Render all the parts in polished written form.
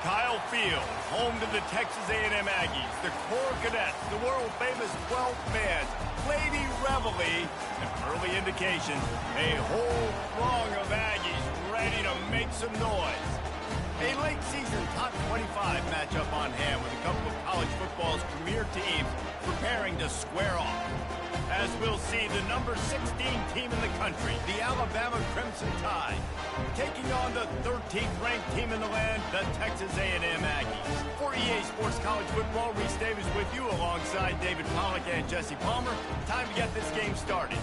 Kyle Field, home to the Texas A&M Aggies, the Core Cadets, the world-famous 12th man, Lady Reveille, and early indication, a whole throng of Aggies ready to make some noise. A late-season top 25 matchup on hand with a couple of college football's premier teams preparing to square off. As we'll see, the number 16 team in the country, the Alabama Crimson Tide, taking on the 13th ranked team in the land, the Texas A&M Aggies. For EA Sports College Football, Reese Davis with you alongside David Pollack and Jesse Palmer. Time to get this game started.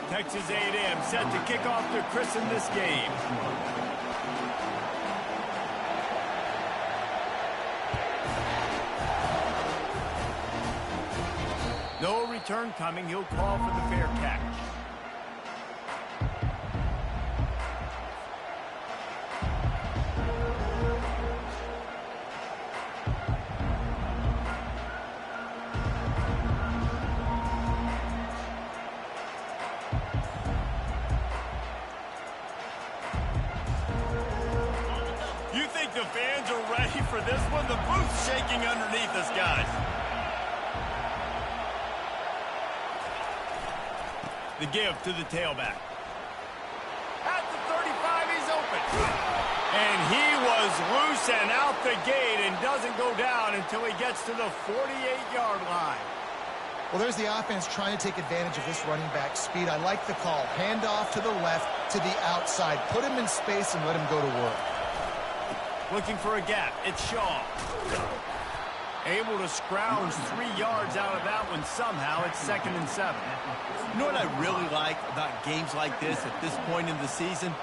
Texas A&M set to kick off to christen this game. No return coming. He'll call for the fair catch. The fans are ready for this one. The booth's shaking underneath us, guys. The give to the tailback. At the 35, he's open. And he was loose and out the gate and doesn't go down until he gets to the 48-yard line. Well, there's the offense trying to take advantage of this running back speed. I like the call. Hand off to the left, to the outside. Put him in space and let him go to work. Looking for a gap. It's Shaw. Able to scrounge 3 yards out of that one somehow. It's 2nd and 7. You know what I really like about games like this at this point in the season?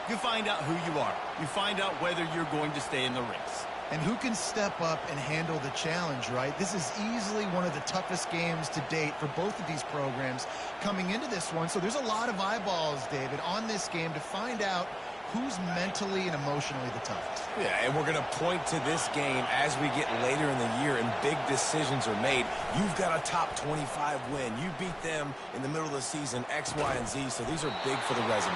You find out who you are. You find out whether you're going to stay in the race. And who can step up and handle the challenge, right? This is easily one of the toughest games to date for both of these programs coming into this one. So there's a lot of eyeballs, David, on this game to find out who's mentally and emotionally the toughest. Yeah, and we're going to point to this game as we get later in the year and big decisions are made. You've got a top 25 win. You beat them in the middle of the season, X, Y, and Z, so these are big for the resume.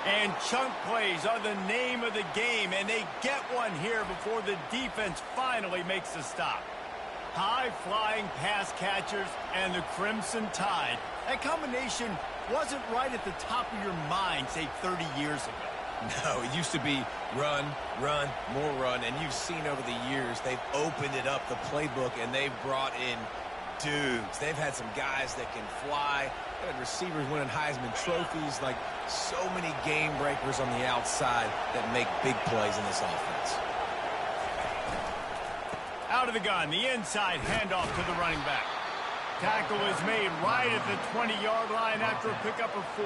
And chunk plays are the name of the game, and they get one here before the defense finally makes the stop. High-flying pass catchers and the Crimson Tide. That combination wasn't right at the top of your mind, say, 30 years ago. No, it used to be run, run, more run, and you've seen over the years they've opened it up, the playbook, and they've brought in dudes. They've had some guys that can fly. They've had receivers winning Heisman trophies, like so many game breakers on the outside that make big plays in this offense. Out of the gun, the inside handoff to the running back. Tackle is made right at the 20-yard line after a pickup of 4.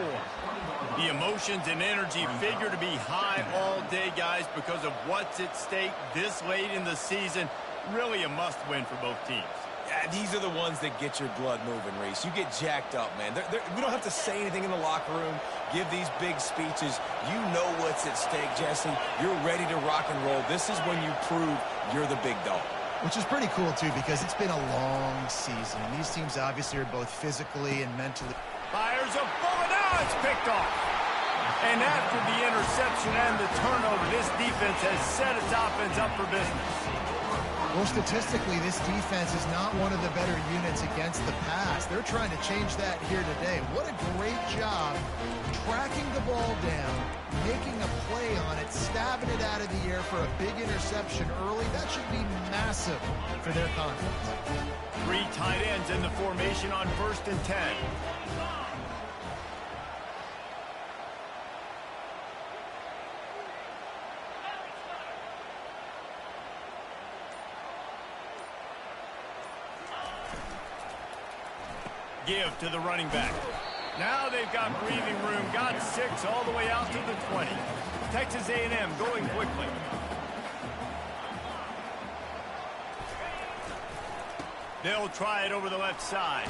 The emotions and energy figure to be high all day, guys, because of what's at stake this late in the season. Really a must-win for both teams. Yeah, these are the ones that get your blood moving, Reese. You get jacked up, man. We don't have to say anything in the locker room, give these big speeches. You know what's at stake, Jesse. You're ready to rock and roll. This is when you prove you're the big dog. Which is pretty cool, too, because it's been a long season. And these teams obviously are both physically and mentally. Fires a bullet. Now it's picked off. And after the interception and the turnover, this defense has set its offense up for business. Well, statistically, this defense is not one of the better units against the pass. They're trying to change that here today. What a great job tracking the ball down, making a play on it, stabbing it out of the air for a big interception early. That should be massive for their confidence. 3 tight ends in the formation on 1st and 10. Give to the running back. Now they've got breathing room, got 6 all the way out to the 20. Texas A&M going quickly. They'll try it over the left side.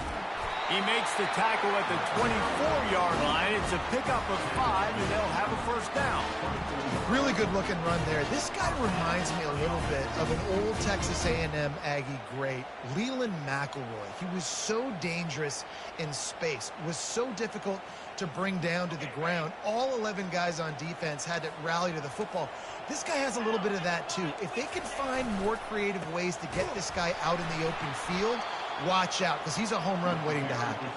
He makes the tackle at the 24-yard line. It's a pickup of 5, and they'll have a first down. Really good-looking run there. This guy reminds me a little bit of an old Texas A&M Aggie great, Leland McElroy. He was so dangerous in space, was so difficult to bring down to the ground. All 11 guys on defense had to rally to the football. This guy has a little bit of that, too. If they can find more creative ways to get this guy out in the open field, watch out, because he's a home run waiting to happen.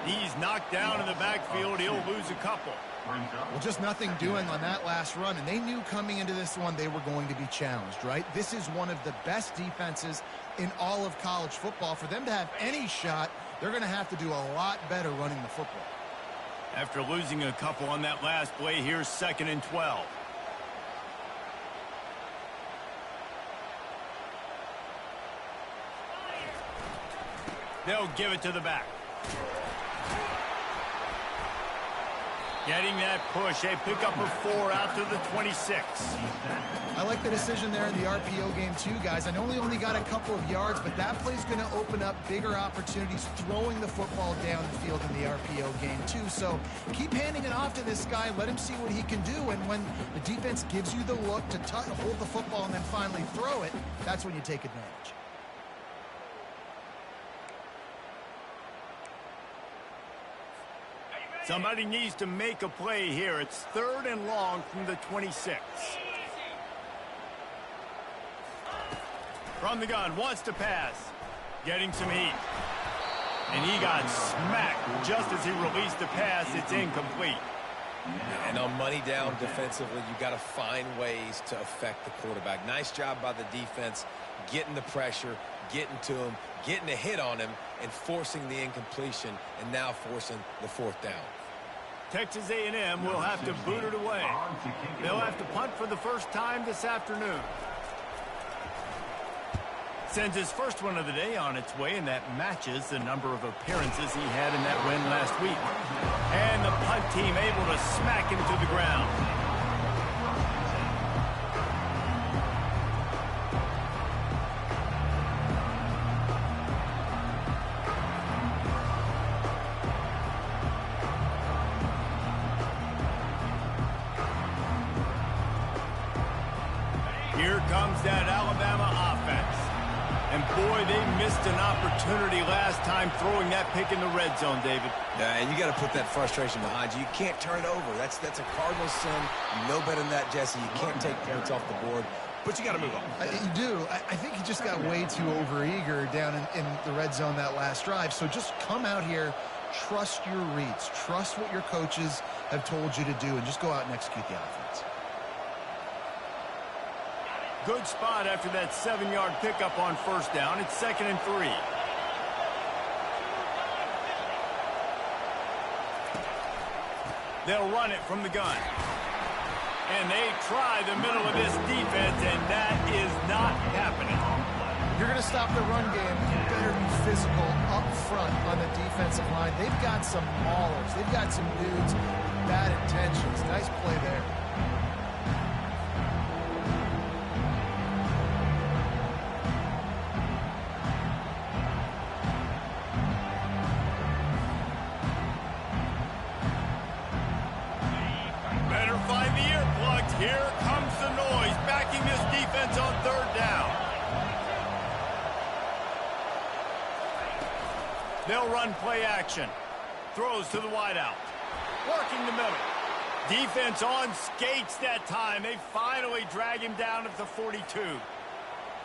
He's knocked down in the backfield. He'll lose a couple. Well, just nothing doing on that last run, and they knew coming into this one they were going to be challenged, right? This is one of the best defenses in all of college football. For them to have any shot, they're going to have to do a lot better running the football. After losing a couple on that last play, here's 2nd and 12. They'll give it to the back. Getting that push, a pickup of 4 out to the 26. I like the decision there in the RPO game too, guys. I know he only got a couple of yards, but that play's going to open up bigger opportunities throwing the football down the field in the RPO game too. So keep handing it off to this guy. Let him see what he can do. And when the defense gives you the look to hold the football and then finally throw it, that's when you take advantage. Somebody needs to make a play here. It's 3rd and long from the 26. From the gun, wants to pass. Getting some heat. And he got smacked just as he released the pass. It's incomplete. And on money down defensively, you got to find ways to affect the quarterback. Nice job by the defense, getting the pressure, getting to him, getting a hit on him, and forcing the incompletion, and now forcing the 4th down. Texas A&M will have to boot it away. They'll have to punt for the first time this afternoon. Sends his first one of the day on its way, and that matches the number of appearances he had in that win last week. And the punt team able to smack him to the ground. Here comes that Alabama offense. And boy, they missed an opportunity last time throwing that pick in the red zone, David. Yeah, and you got to put that frustration behind you. You can't turn it over. That's a cardinal sin. You know better than that, Jesse. You can't take points off the board, but you got to move on. You do. I think he just got way too overeager down in the red zone that last drive. So just come out here, trust your reads, trust what your coaches have told you to do, and just go out and execute the offense. Good spot after that 7-yard pickup on 1st down. It's 2nd and 3. They'll run it from the gun. And they try the middle of this defense, and that is not happening. You're going to stop the run game. You better be physical up front on the defensive line. They've got some maulers. They've got some dudes with bad intentions. Nice play there. Here comes the noise, backing this defense on 3rd down. They'll run play action. Throws to the wideout. Working the middle. Defense on skates that time. They finally drag him down at the 42.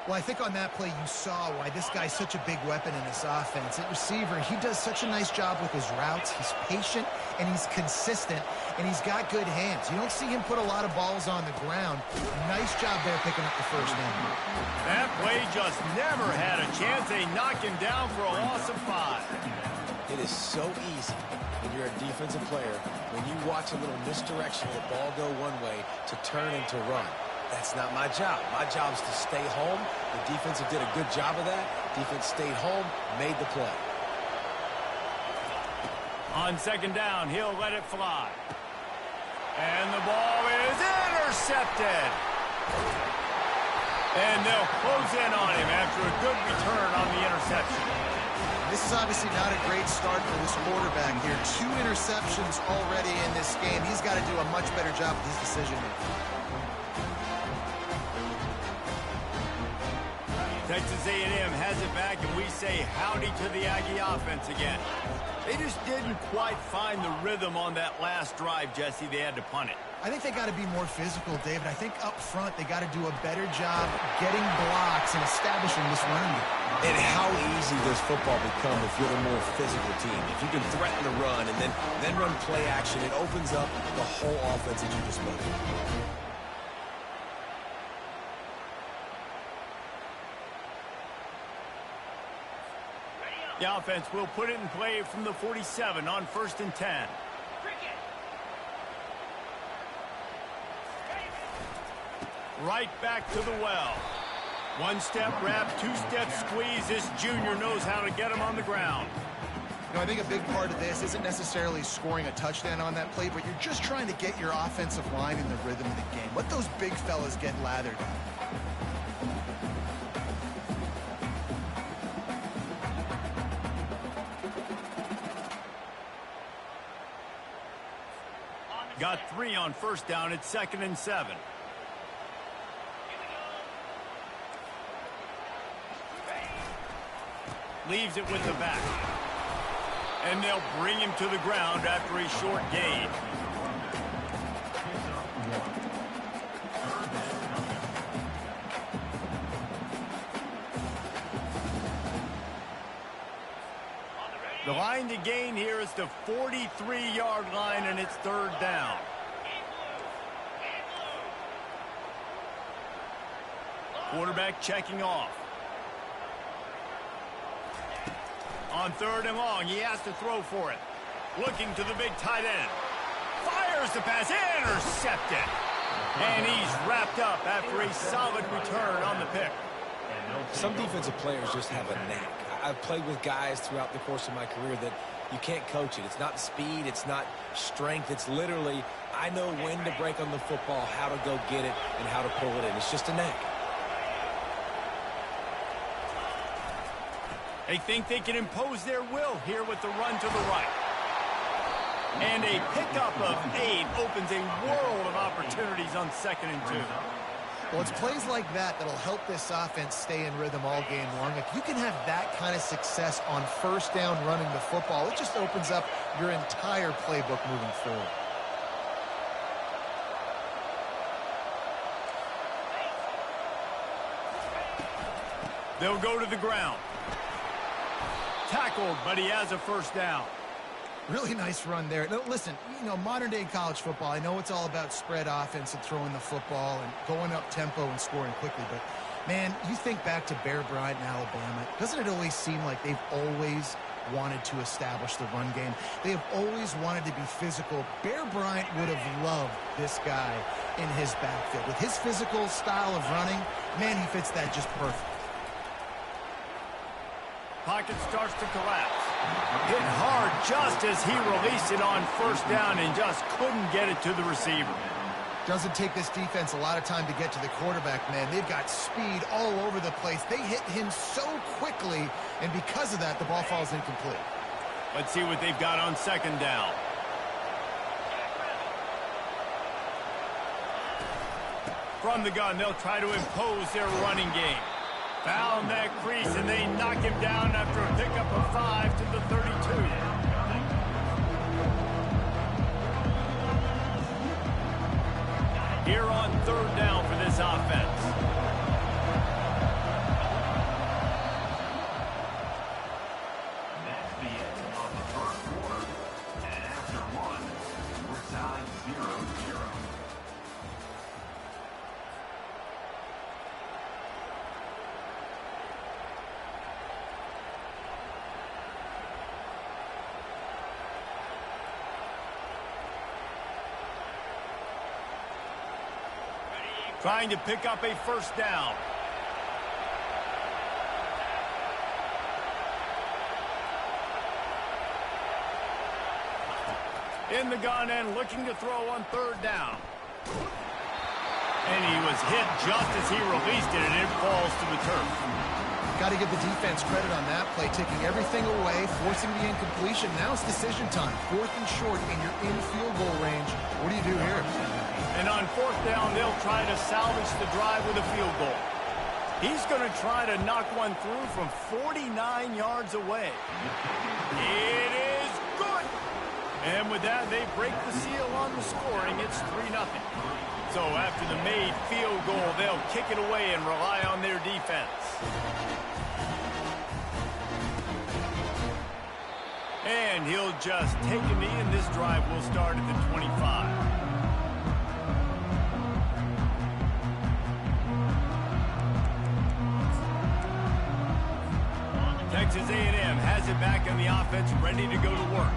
Well, I think on that play you saw why this guy's such a big weapon in this offense. At receiver, he does such a nice job with his routes. He's patient, and he's consistent, and he's got good hands. You don't see him put a lot of balls on the ground. Nice job there picking up the first down. That play just never had a chance. They knock him down for a loss of 5. It is so easy when you're a defensive player, when you watch a little misdirection of the ball go one way, to turn and to run. That's not my job. My job is to stay home. The defense did a good job of that. Defense stayed home, made the play. On 2nd down, he'll let it fly. And the ball is intercepted. And they'll close in on him after a good return on the interception. This is obviously not a great start for this quarterback here. 2 interceptions already in this game. He's got to do a much better job with his decision-making. Texas A&M has it back, and we say howdy to the Aggie offense again. They just didn't quite find the rhythm on that last drive, Jesse. They had to punt it. I think they got to be more physical, David. I think up front they got to do a better job getting blocks and establishing this running game. And how easy does football become if you're the more physical team? If you can threaten the run and then run play action, it opens up the whole offense that you just mentioned. The offense will put it in play from the 47 on 1st and 10. Right back to the well. 1-step grab, 2-step squeeze. This junior knows how to get him on the ground. You know, I think a big part of this isn't necessarily scoring a touchdown on that play, but you're just trying to get your offensive line in the rhythm of the game. Let those big fellas get lathered. Got 3 on 1st down. It's 2nd and 7. Leaves it with the back. And they'll bring him to the ground after a short gain. The line to gain here is the 43-yard line, and it's 3rd down. Quarterback checking off. On 3rd and long, he has to throw for it. Looking to the big tight end. Fires the pass, intercepted. And he's wrapped up after a solid return on the pick. Some defensive players just have a knack. I've played with guys throughout the course of my career that you can't coach it. It's not speed, it's not strength. It's literally, I know when to break on the football, how to go get it, and how to pull it in. It's just a knack. They think they can impose their will here with the run to the right. And a pickup of 8 opens a world of opportunities on 2nd and 2. Well, it's plays like that that'll help this offense stay in rhythm all game long. If you can have that kind of success on 1st down running the football, it just opens up your entire playbook moving forward. They'll go to the ground. Tackled, but he has a 1st down. Really nice run there. No, listen, you know, modern-day college football, I know it's all about spread offense and throwing the football and going up tempo and scoring quickly, but, man, you think back to Bear Bryant in Alabama, doesn't it always seem like they've always wanted to establish the run game? They have always wanted to be physical. Bear Bryant would have loved this guy in his backfield. With his physical style of running, man, he fits that just perfect. Pocket starts to collapse. Hit hard just as he released it on 1st down and just couldn't get it to the receiver. Doesn't take this defense a lot of time to get to the quarterback, man. They've got speed all over the place. They hit him so quickly, and because of that, the ball falls incomplete. Let's see what they've got on 2nd down. From the gun, they'll try to impose their running game. Found that crease, and they knock him down after a pickup of 5 to the 32. Here on 3rd down for this offense. That's the end of the 1st quarter, and after 1, we're tied 0-0. Trying to pick up a 1st down. In the gun and looking to throw on 3rd down. And he was hit just as he released it, and it falls to the turf. Got to give the defense credit on that play, taking everything away, forcing the incompletion. Now it's decision time. 4th and short, and you're in field goal range. What do you do here? And on 4th down, they'll try to salvage the drive with a field goal. He's going to try to knock one through from 49 yards away. It is good. And with that, they break the seal on the scoring. It's 3-0. So after the made field goal, they'll kick it away and rely on their defense. And he'll just take a knee, and this drive will start at the 25. Texas A&M has it back on the offense, ready to go to work.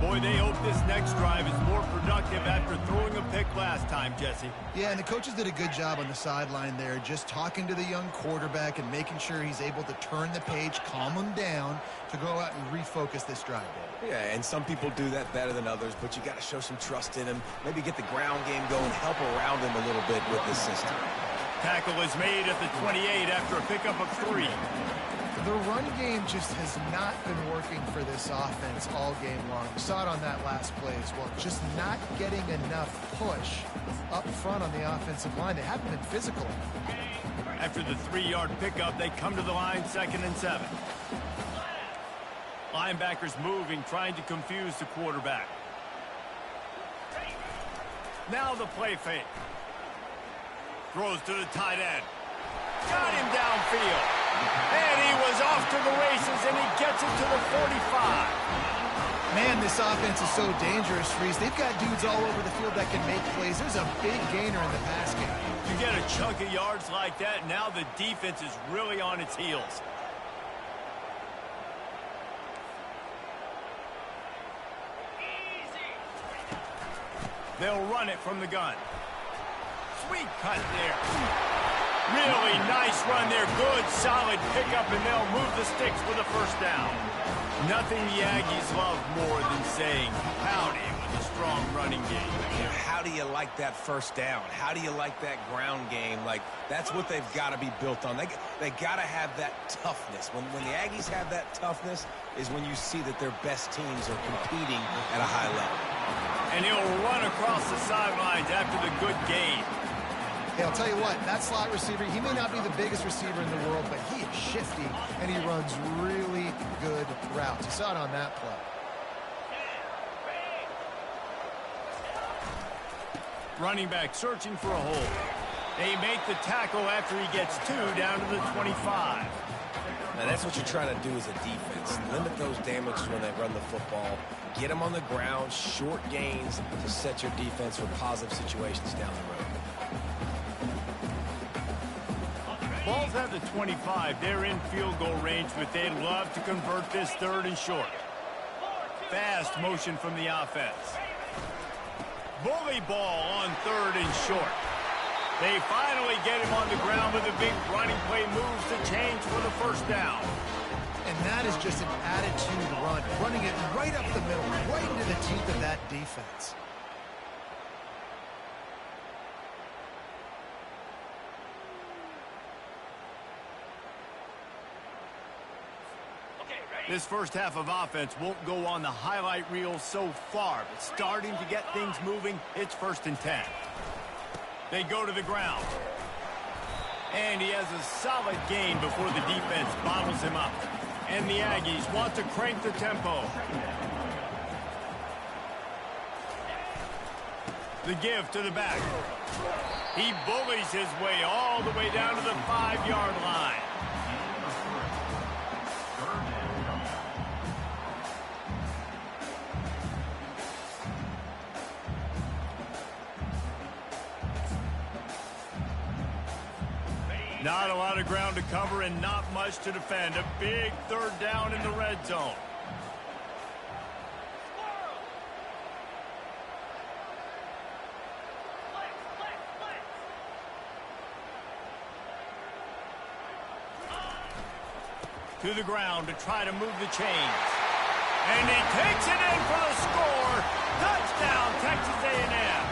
Boy, they hope this next drive is more productive after throwing a pick last time, Jesse. Yeah, and the coaches did a good job on the sideline there, just talking to the young quarterback and making sure he's able to turn the page, calm him down to go out and refocus this drive. Yeah, and some people do that better than others, but you got to show some trust in him. Maybe get the ground game going, help around him a little bit with this system. Tackle is made at the 28 after a pickup of 3. The run game just has not been working for this offense all game long. We saw it on that last play as well. Just not getting enough push up front on the offensive line. They haven't been physical. After the 3-yard pickup, they come to the line, 2nd and 7. Linebackers moving, trying to confuse the quarterback. Now the play fake. Throws to the tight end. Got him downfield. And he was off to the races, and he gets it to the 45. Man, this offense is so dangerous, Reese. They've got dudes all over the field that can make plays. There's a big gainer in the pass game. You get a chunk of yards like that, now the defense is really on its heels. They'll run it from the gun. Sweet cut there. Really nice run there. Good, solid pickup, and they'll move the sticks for the 1st down. Nothing the Aggies love more than saying howdy with a strong running game. How do you like that 1st down? How do you like that ground game? Like, that's what they've got to be built on. They got to have that toughness. When the Aggies have that toughness is when you see that their best teams are competing at a high level. And he'll run across the sidelines after the good gain. Hey, I'll tell you what, that slot receiver, he may not be the biggest receiver in the world, but he is shifty, and he runs really good routes. You saw it on that play. Running back searching for a hole. They make the tackle after he gets 2 down to the 25. Now, that's what you're trying to do as a defense. Limit those damages when they run the football. Get them on the ground, short gains to set your defense for positive situations down the road. Ball's at the 25. They're in field goal range, but they'd love to convert this 3rd and short. Fast motion from the offense. Bully ball on 3rd and short. They finally get him on the ground with a big running play, moves to change for the 1st down. And that is just an attitude run, running it right up the middle, right into the teeth of that defense. This 1st half of offense won't go on the highlight reel so far, but starting to get things moving, it's 1st and 10. They go to the ground. And he has a solid gain before the defense bottles him up. And the Aggies want to crank the tempo. The give to the back. He bullies his way all the way down to the 5-yard line. Not a lot of ground to cover and not much to defend. A big 3rd down in the red zone. To the ground to try to move the chains. And he takes it in for the score. Touchdown, Texas A&M.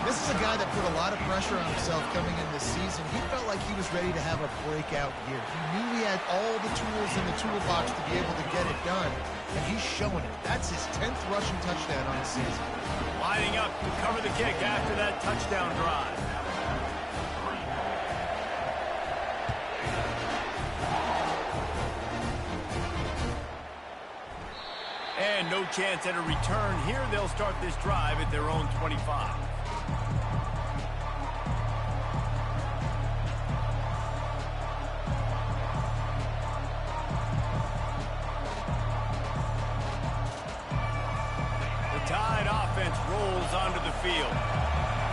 This is a guy that put a lot of pressure on himself coming in this season. He felt like he was ready to have a breakout year. He knew he had all the tools in the toolbox to be able to get it done, and he's showing it. That's his 10th rushing touchdown on the season. Lining up to cover the kick after that touchdown drive. And no chance at a return here. They'll start this drive at their own 25. Tide offense rolls onto the field.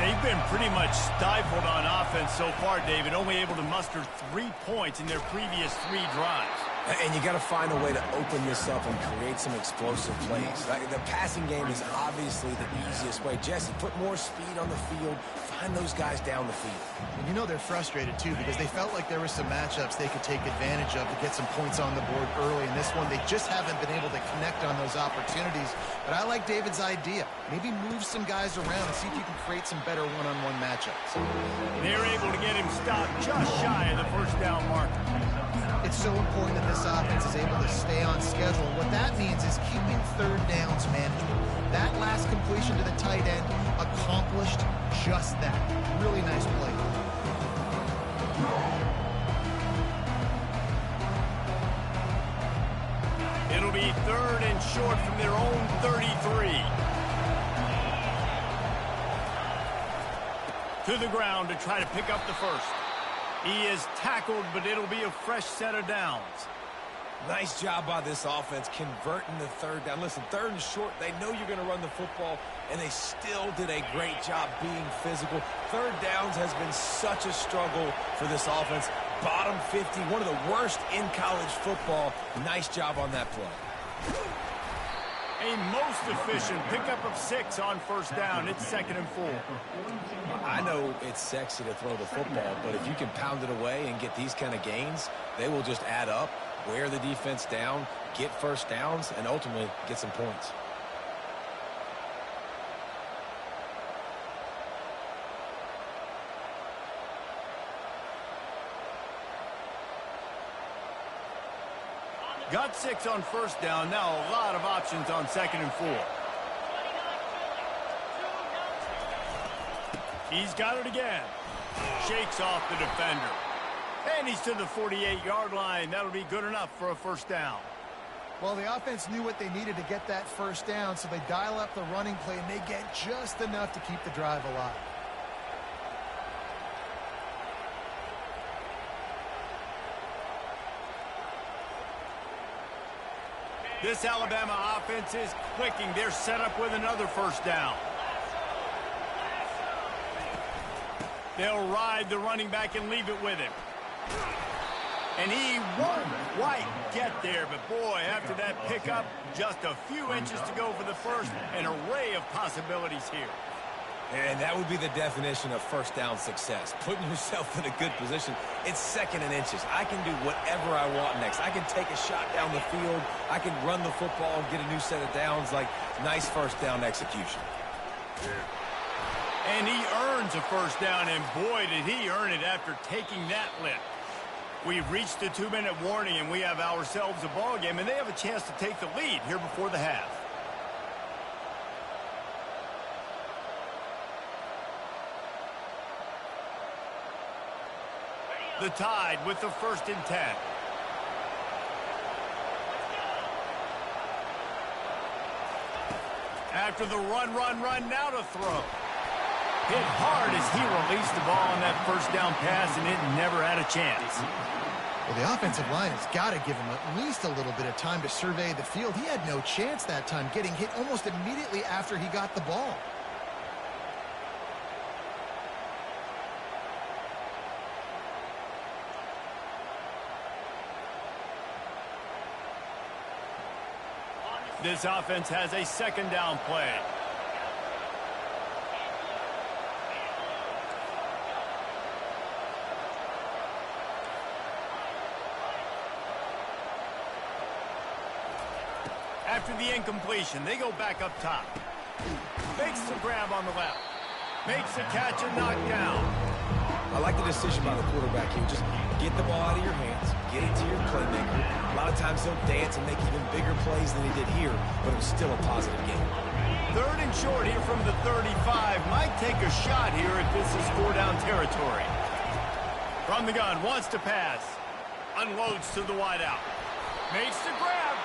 They've been pretty much stifled on offense so far, David, only able to muster 3 points in their previous 3 drives. And you got to find a way to open this up and create some explosive plays. The passing game is obviously the easiest way. Jesse, put more speed on the field. Find those guys down the field. And you know they're frustrated, too, because they felt like there were some matchups they could take advantage of to get some points on the board early. In this one, they just haven't been able to connect on those opportunities. But I like David's idea. Maybe move some guys around and see if you can create some better one-on-one matchups. They're able to get him stopped just shy of the first down marker. It's so important that this offense is able to stay on schedule. What that means is keeping third downs manageable. That last completion to the tight end accomplished just that. Really nice play. It'll be 3rd and short from their own 33. To the ground to try to pick up the first. He is tackled, but it'll be a fresh set of downs. Nice job by this offense converting the 3rd down. Listen, 3rd and short, they know you're going to run the football, and they still did a great job being physical. 3rd downs has been such a struggle for this offense. Bottom 50, one of the worst in college football. Nice job on that play. A most efficient pickup of 6 on first down. It's 2nd and 4. I know it's sexy to throw the football, but if you can pound it away and get these kind of gains, they will just add up, wear the defense down, get first downs, and ultimately get some points. Got 6 on first down. Now a lot of options on 2nd and 4. He's got it again. Shakes off the defender. And he's to the 48-yard line. That'll be good enough for a first down. Well, the offense knew what they needed to get that first down, so they dial up the running play, and they get just enough to keep the drive alive. This Alabama offense is clicking. They're set up with another first down. They'll ride the running back and leave it with him. And he won't quite get there, but boy, after that pickup, just a few inches to go for the first. An array of possibilities here. And that would be the definition of first down success. Putting yourself in a good position. It's 2nd and inches. I can do whatever I want next. I can take a shot down the field. I can run the football and get a new set of downs. Like, nice first down execution. And he earns a first down, and boy, did he earn it after taking that lift. We've reached the 2-minute warning, and we have ourselves a ball game, and they have a chance to take the lead here before the half. The Tide with the 1st and 10. After the run, now to throw. Hit hard as he released the ball on that first down pass, and it never had a chance. Well, the offensive line has got to give him at least a little bit of time to survey the field. He had no chance that time, getting hit almost immediately after he got the ball. This offense has a 2nd down play. After the incompletion, they go back up top. Makes the grab on the left. Makes the catch and knock down. I like the decision by the quarterback here. Just get the ball out of your hands, get it to your playmaker. A lot of times they'll dance and make even bigger plays than he did here, but it was still a positive game. 3rd and short here from the 35. Might take a shot here if this is 4-down territory. From the gun, wants to pass. Unloads to the wideout. Makes the grab.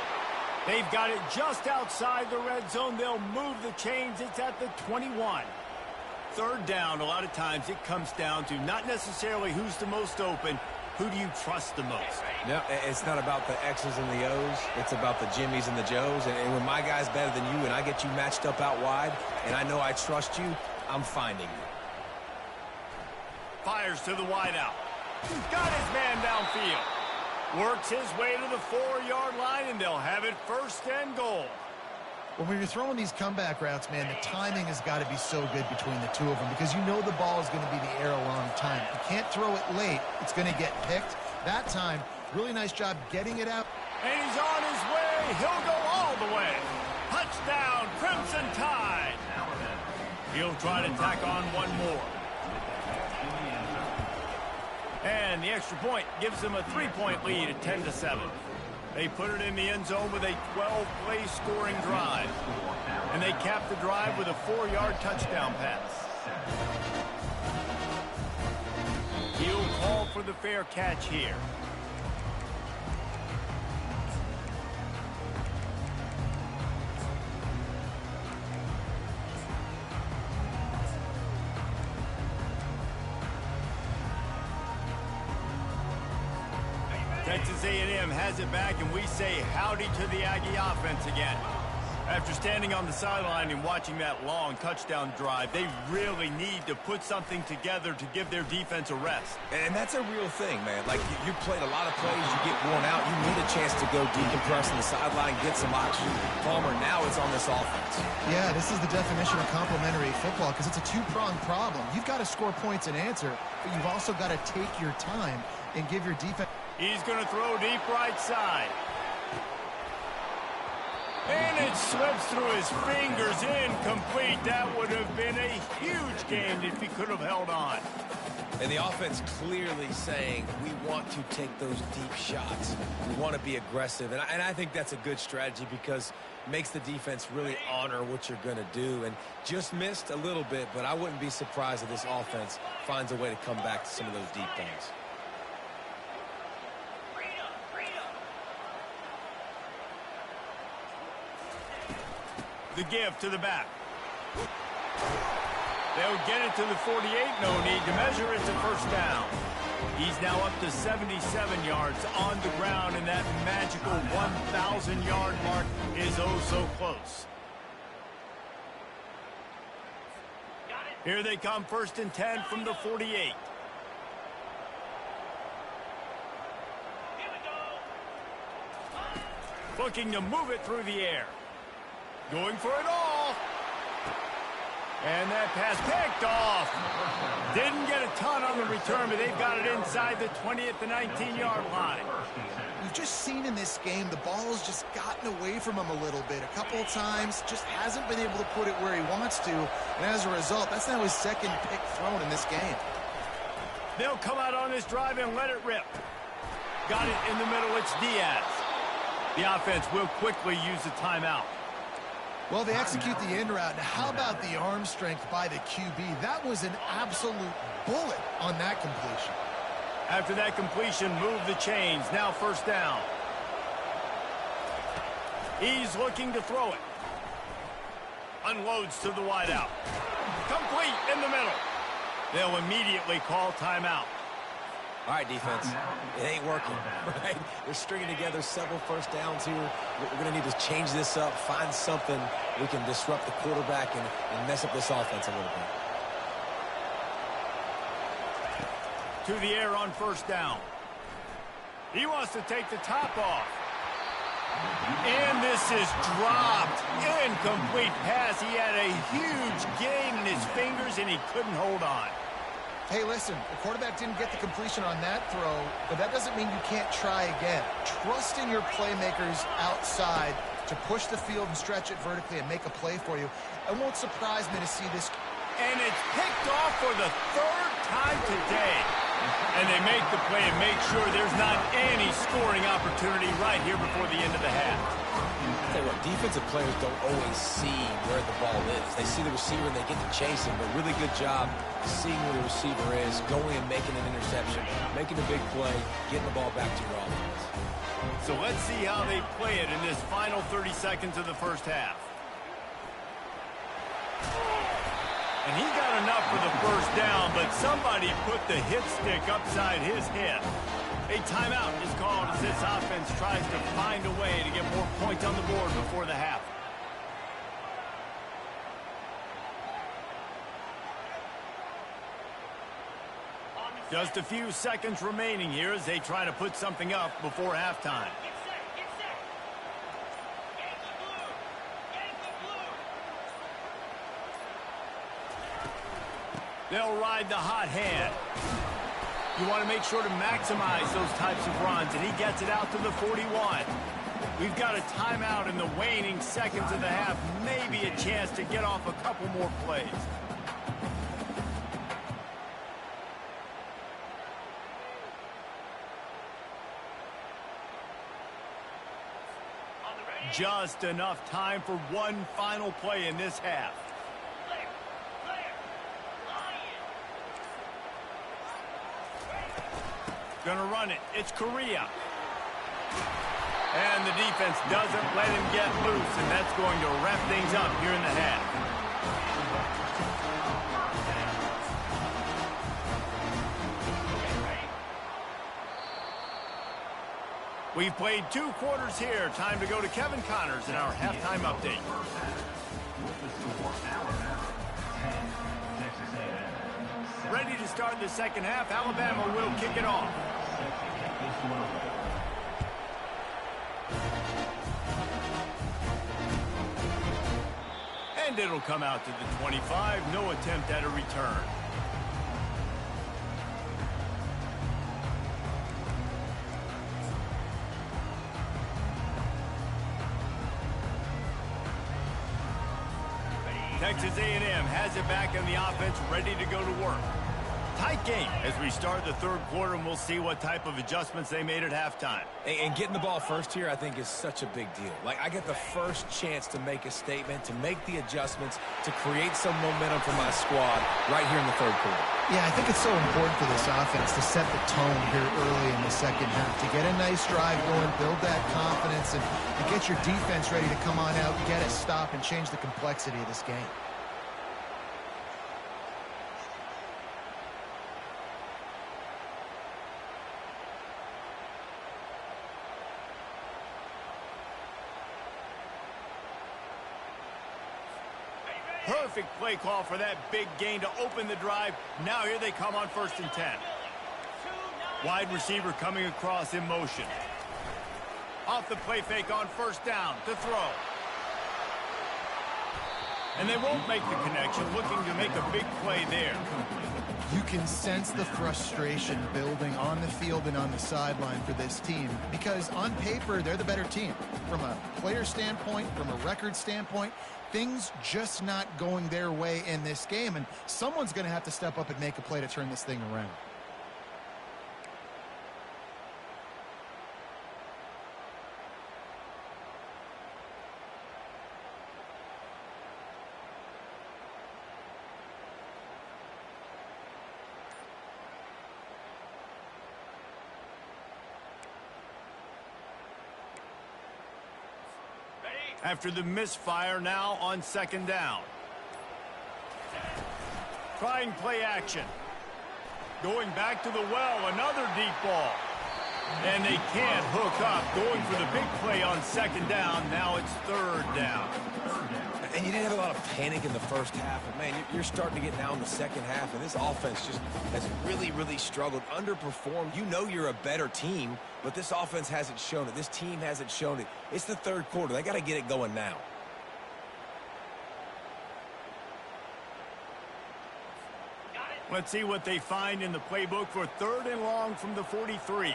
They've got it just outside the red zone. They'll move the chains. It's at the 21. 3rd down, a lot of times it comes down to not necessarily who's the most open, who do you trust the most? No, it's not about the X's and the O's. It's about the Jimmys and the Joes. And when my guy's better than you and I get you matched up out wide and I know I trust you, I'm finding you. Fires to the wideout. Got his man downfield. Works his way to the 4-yard line, and they'll have it 1st and goal. Well, when you're throwing these comeback routes, man, the timing has got to be so good between the two of them because you know the ball is going to be the air a long time. You can't throw it late. It's going to get picked. That time, really nice job getting it out. And he's on his way. He'll go all the way. Touchdown, Crimson Tide. He'll try to tack on one more. And the extra point gives them a 3-point lead at 10-7. They put it in the end zone with a 12-play scoring drive. And they cap the drive with a 4-yard touchdown pass. He'll call for the fair catch here. Texas A&M has it back, and we say howdy to the Aggie offense again. After standing on the sideline and watching that long touchdown drive, they really need to put something together to give their defense a rest. And that's a real thing, man. Like, you played a lot of plays, you get worn out, you need a chance to go decompress on the sideline, get some oxygen. Palmer, now it's on this offense. Yeah, this is the definition of complementary football because it's a two-pronged problem. You've got to score points and answer, but you've also got to take your time and give your defense... He's going to throw deep right side. And it slips through his fingers, incomplete. That would have been a huge game if he could have held on. And the offense clearly saying, we want to take those deep shots. We want to be aggressive. And I think that's a good strategy because it makes the defense really honor what you're going to do. And just missed a little bit, but I wouldn't be surprised if this offense finds a way to come back to some of those deep things. The give to the back. They'll get it to the 48. No need to measure. It's a 1st down. He's now up to 77 yards on the ground, and that magical 1,000-yard mark is oh so close. Here they come, 1st and 10 from the 48. Looking to move it through the air. Going for it all. And that pass picked off. Didn't get a ton on the return, but they've got it inside the 20 at the 19-yard line. We've just seen in this game the ball's just gotten away from him a little bit. A couple of times, just hasn't been able to put it where he wants to. And as a result, that's now his 2nd pick thrown in this game. They'll come out on this drive and let it rip. Got it in the middle. It's Diaz. The offense will quickly use the timeout. Well, they execute the in route. Now, how about the arm strength by the QB? That was an absolute bullet on that completion. After that completion, move the chains. Now 1st down. He's looking to throw it. Unloads to the wideout. Complete in the middle. They'll immediately call timeout. All right, defense, it ain't working, right? They're stringing together several 1st downs here. We're going to need to change this up, find something we can disrupt the quarterback and mess up this offense a little bit. To the air on 1st down. He wants to take the top off. And this is dropped. Incomplete pass. He had a huge gain in his fingers, and he couldn't hold on. Hey, listen, the quarterback didn't get the completion on that throw, but that doesn't mean you can't try again. Trust in your playmakers outside to push the field and stretch it vertically and make a play for you. It won't surprise me to see this And it's picked off for the third time today. And they make the play and make sure there's not any scoring opportunity right here before the end of the half. I'll tell you what, defensive players don't always see where the ball is. They see the receiver and they get to chase him, but really good job seeing where the receiver is, going and making an interception, making a big play, getting the ball back to your offense. So let's see how they play it in this final 30 seconds of the first half. And he got enough for the first down, but somebody put the hit stick upside his head. A timeout is called as this offense tries to find a way to get more points on the board before the half. Just a few seconds remaining here as they try to put something up before halftime. They'll ride the hot hand. You want to make sure to maximize those types of runs, and he gets it out to the 41. We've got a timeout in the waning seconds of the half. Maybe a chance to get off a couple more plays. Just enough time for one final play in this half. Gonna run it. It's Correa. And the defense doesn't let him get loose, and that's going to wrap things up here in the half. We've played 2 quarters here. Time to go to Kevin Connors in our halftime update. Ready to start the second half. Alabama will kick it off. And it'll come out to the 25. No attempt at a return. Texas A&M has it back in the offense, ready to go to work. Tight game as we start the third quarter, and we'll see what type of adjustments they made at halftime. And getting the ball first here, I think, is such a big deal. Like, I get the first chance to make a statement, to make the adjustments, to create some momentum for my squad right here in the third quarter. Yeah, I think it's so important for this offense to set the tone here early in the second half, to get a nice drive going, build that confidence, and get your defense ready to come on out, get a stop, and change the complexity of this game. Perfect play call for that big gain to open the drive. Now here they come on 1st and 10. Wide receiver coming across in motion. Off the play fake on 1st down to throw. And they won't make the connection, looking to make a big play there. You can sense the frustration building on the field and on the sideline for this team, because on paper, they're the better team. From a player standpoint, from a record standpoint, things just not going their way in this game, and someone's going to have to step up and make a play to turn this thing around. After the misfire, now on 2nd down. Trying play action. Going back to the well, another deep ball. And they can't hook up. Going for the big play on 2nd down. Now it's 3rd down. And you didn't have a lot of panic in the first half, but, man, you're starting to get now in the second half, and this offense just has really, really struggled, underperformed. You know you're a better team, but this offense hasn't shown it. This team hasn't shown it. It's the third quarter. They got to get it going now. Let's see what they find in the playbook for 3rd and long from the 43.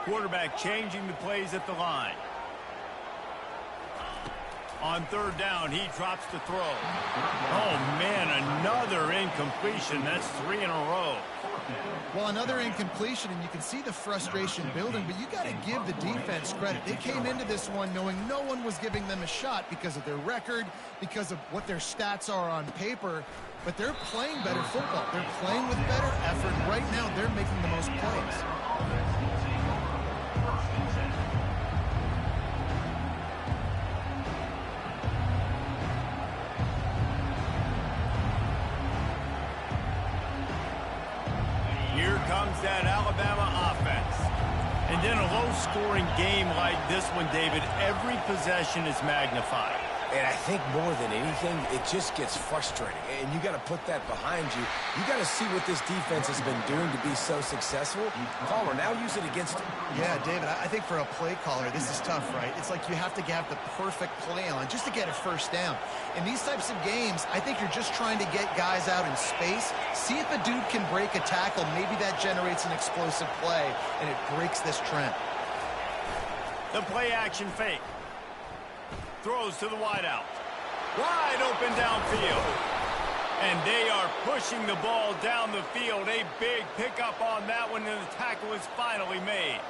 Quarterback changing the plays at the line. On third down, he drops to throw. Oh, man, another incompletion. That's 3 in a row. Well, another incompletion, and you can see the frustration building, but you got to give the defense credit. They came into this one knowing no one was giving them a shot because of their record, because of what their stats are on paper, but they're playing better football. They're playing with better effort. Right now, they're making the most plays. Here comes that Alabama offense. And in a low-scoring game like this one, David, every possession is magnified. And I think more than anything, it just gets frustrating. And you got to put that behind you. You got to see what this defense has been doing to be so successful. Caller, now use it against them. Yeah, David, I think for a play caller, this is tough, right? It's like you have to have the perfect play on just to get a first down. In these types of games, I think you're just trying to get guys out in space, see if a dude can break a tackle. Maybe that generates an explosive play, and it breaks this trend. The play-action fake. Throws to the wideout. Wide open downfield. And they are pushing the ball down the field. A big pickup on that one, and the tackle is finally made.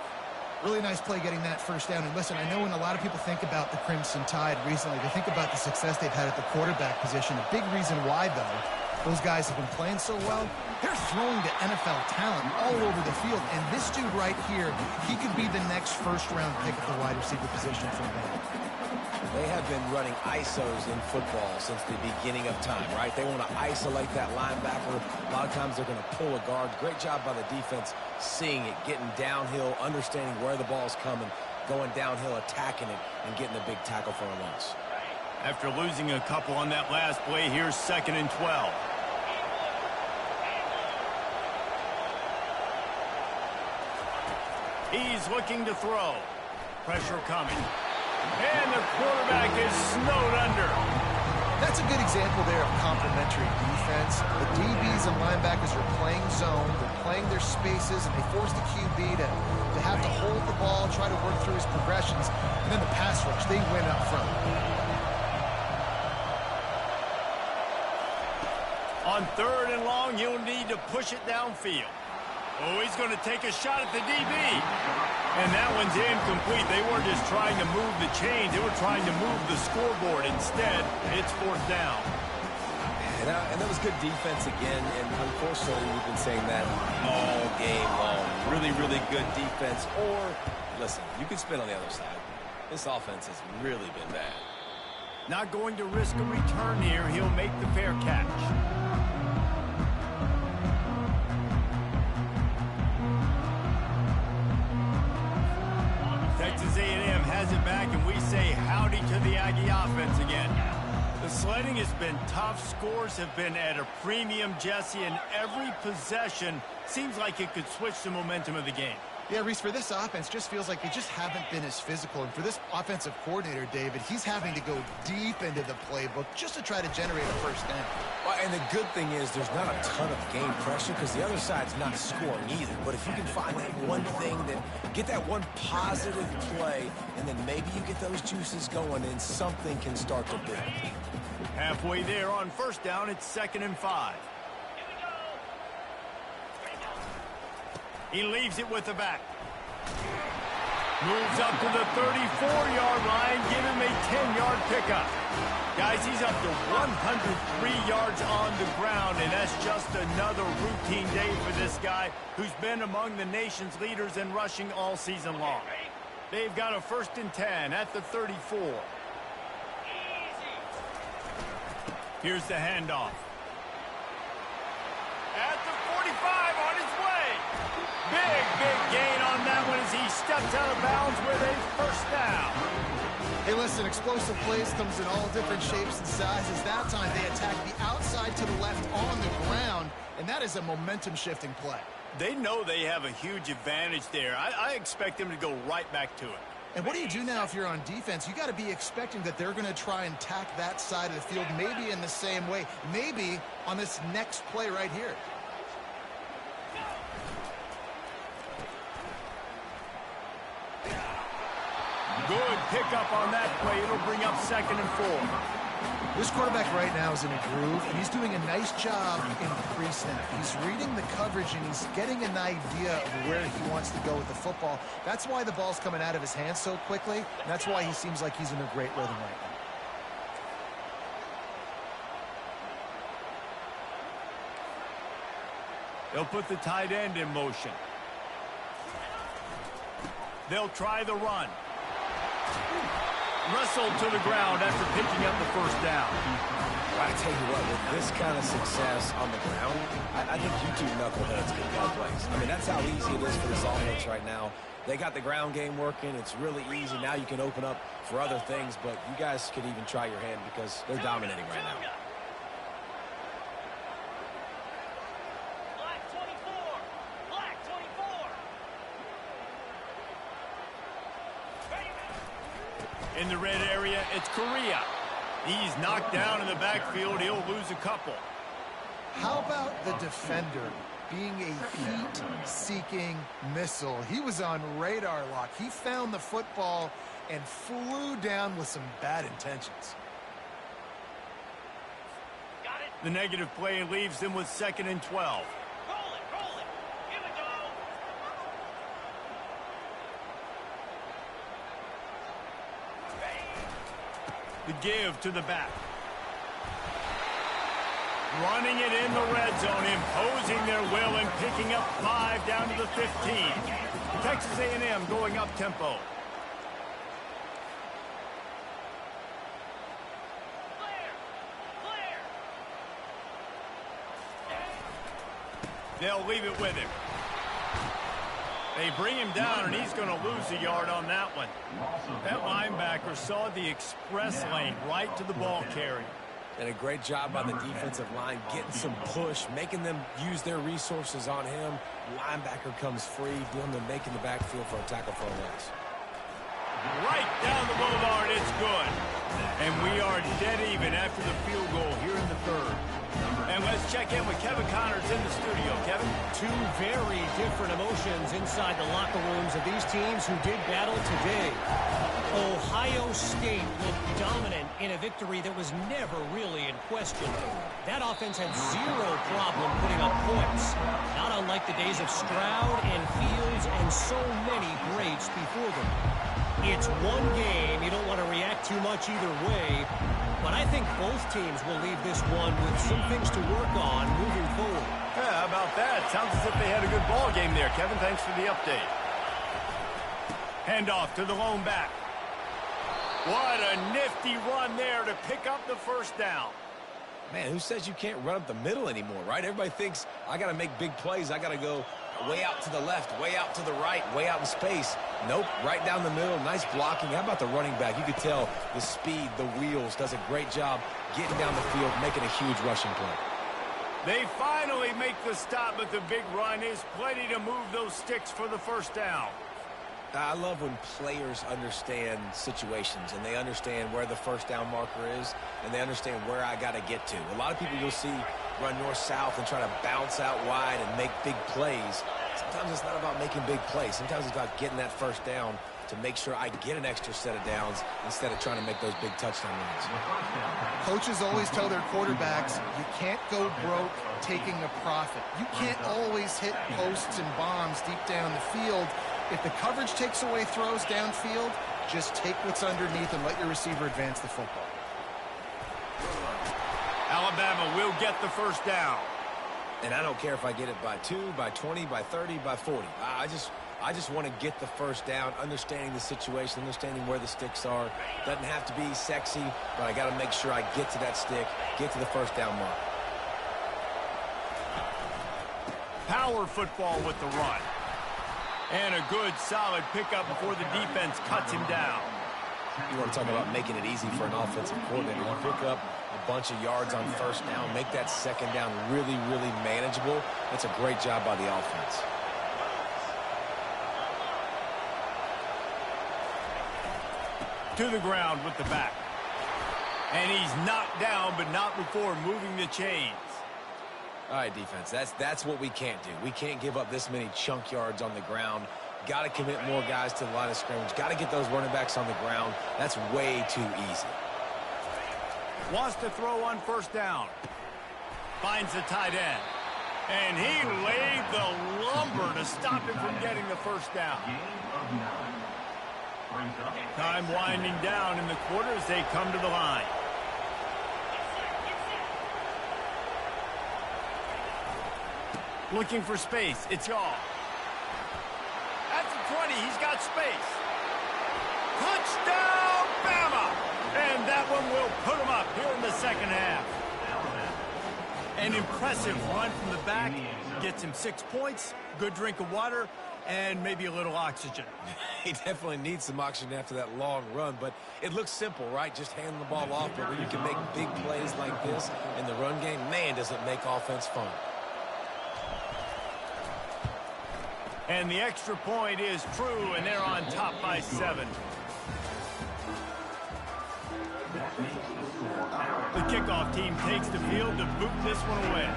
Really nice play getting that first down. And listen, I know when a lot of people think about the Crimson Tide recently, they think about the success they've had at the quarterback position. A big reason why, though, those guys have been playing so well, they're throwing to NFL talent all over the field. And this dude right here, he could be the next first-round pick at the wide receiver position for them. They have been running ISOs in football since the beginning of time, right? They want to isolate that linebacker. A lot of times they're going to pull a guard. Great job by the defense seeing it, getting downhill, understanding where the ball's coming, going downhill, attacking it, and getting a big tackle for a loss. After losing a couple on that last play, here's 2nd and 12. He's looking to throw. Pressure coming. And the quarterback is snowed under. That's a good example there of complementary defense. The DBs and linebackers are playing zone. They're playing their spaces, and they force the QB to have to hold the ball, try to work through his progressions. And then the pass rush, they win up front. On 3rd and long, he'll need to push it downfield. Oh, he's going to take a shot at the DB. And that one's incomplete. They weren't just trying to move the chains. They were trying to move the scoreboard. Instead, it's 4th down. And that was good defense again. And unfortunately, we've been saying that all game long. Really, really good defense. Or, listen, you could spin on the other side. This offense has really been bad. Not going to risk a return here. He'll make the fair catch. Texas A&M has it back, and we say howdy to the Aggie offense again. The sledding has been tough. Scores have been at a premium, Jesse, and every possession seems like it could switch the momentum of the game. Yeah, Reese, for this offense, just feels like they just haven't been as physical. And for this offensive coordinator, David, he's having to go deep into the playbook just to try to generate a first down. Well, and the good thing is there's not a ton of game pressure because the other side's not scoring either. But if you can find that one thing, get that one positive play, and then maybe you get those juices going and something can start to build. Halfway there on 1st down, it's 2nd and 5. He leaves it with the back. Moves up to the 34-yard line. Give him a 10-yard pickup. Guys, he's up to 103 yards on the ground, and that's just another routine day for this guy who's been among the nation's leaders in rushing all season long. They've got a 1st and 10 at the 34. Here's the handoff. At the 45, on his way. Big gain on that one as he steps out of bounds with a 1st down. Hey, listen, explosive plays comes in all different shapes and sizes. That time they attack the outside to the left on the ground, and that is a momentum-shifting play. They know they have a huge advantage there. I expect them to go right back to it. And what do you do now if you're on defense? You got to be expecting that they're going to try and attack that side of the field, maybe in the same way, maybe on this next play right here. Good pickup on that play. It'll bring up 2nd and 4. This quarterback right now is in a groove, and he's doing a nice job in pre-snap. He's reading the coverage, and he's getting an idea of where he wants to go with the football. That's why the ball's coming out of his hands so quickly, and that's why he seems like he's in a great rhythm right now. They'll put the tight end in motion. They'll try the run. Wrestled to the ground after picking up the first down. Well, I tell you what, with this kind of success on the ground, I think you two knuckleheads can call plays. I mean, that's how easy it is for this offense right now. They got the ground game working. It's really easy. Now you can open up for other things, but you guys could even try your hand because they're dominating right now. In the red area, it's Correa. He's knocked down in the backfield. He'll lose a couple. How about the defender being a heat-seeking missile? He was on radar lock. He found the football and flew down with some bad intentions. The negative play leaves them with 2nd and 12. The give to the back. Running it in the red zone, imposing their will and picking up 5 down to the 15. Texas A&M going up tempo. They'll leave it with him. They bring him down, and he's going to lose a yard on that one. That linebacker saw the express lane right to the ball carrier. And a great job by the defensive line, getting some push, making them use their resources on him. Linebacker comes free, doing the making the backfield for a tackle for a loss. Right down the boulevard, it's good. And we are dead even after the field goal here in the 3rd. And let's check in with Kevin Connors in the studio. Kevin? Two very different emotions inside the locker rooms of these teams who did battle today. Ohio State looked dominant in a victory that was never really in question. That offense had zero problem putting up points, not unlike the days of Stroud and Fields and so many greats before them. It's one game. You don't want to react too much either way. But I think both teams will leave this one with some things to work on moving forward. Yeah, how about that? Sounds as if they had a good ball game there. Kevin, thanks for the update. Handoff to the lone back. What a nifty run there to pick up the first down. Man, who says you can't run up the middle anymore, right? Everybody thinks I got to make big plays. I got to go way out to the left, way out to the right, way out in space. Nope, right down the middle, nice blocking. How about the running back? You could tell the speed, the wheels, does a great job getting down the field, making a huge rushing play. They finally make the stop, but the big run is plenty to move those sticks for the first down. I love when players understand situations and they understand where the first down marker is and they understand where I got to get to. A lot of people you'll see run north-south and try to bounce out wide and make big plays. Sometimes it's not about making big plays. Sometimes it's about getting that first down to make sure I get an extra set of downs instead of trying to make those big touchdown runs. Coaches always tell their quarterbacks, you can't go broke taking a profit. You can't always hit posts and bombs deep down the field. If the coverage takes away throws downfield, just take what's underneath and let your receiver advance the football. Alabama will get the first down. And I don't care if I get it by 2, by 20, by 30, by 40. I just want to get the first down, understanding the situation, understanding where the sticks are. Doesn't have to be sexy, but I got to make sure I get to that stick, get to the first down mark. Power football with the run. And a good, solid pickup before the defense cuts him down. You want to talk about making it easy for an offensive coordinator. You pick up a bunch of yards on first down, make that second down really, really manageable. That's a great job by the offense. To the ground with the back. And he's knocked down, but not before moving the chains. All right, defense, that's what we can't do. We can't give up this many chunk yards on the ground. Got to commit more guys to the line of scrimmage. Got to get those running backs on the ground. That's way too easy. Wants to throw on first down. Finds the tight end. And he laid the lumber to stop him from getting the first down. Time winding down in the quarter as they come to the line. Looking for space. It's Yaw. At the 20, he's got space. Touchdown, Bama! And that one will put him up here in the second half. An impressive run from the back. Gets him 6 points, good drink of water, and maybe a little oxygen. He definitely needs some oxygen after that long run, but it looks simple, right? Just hand the ball off, but when you can make big plays like this in the run game, man, does it make offense fun. And the extra point is true, and they're on top by 7. The kickoff team takes the field to boot this one away.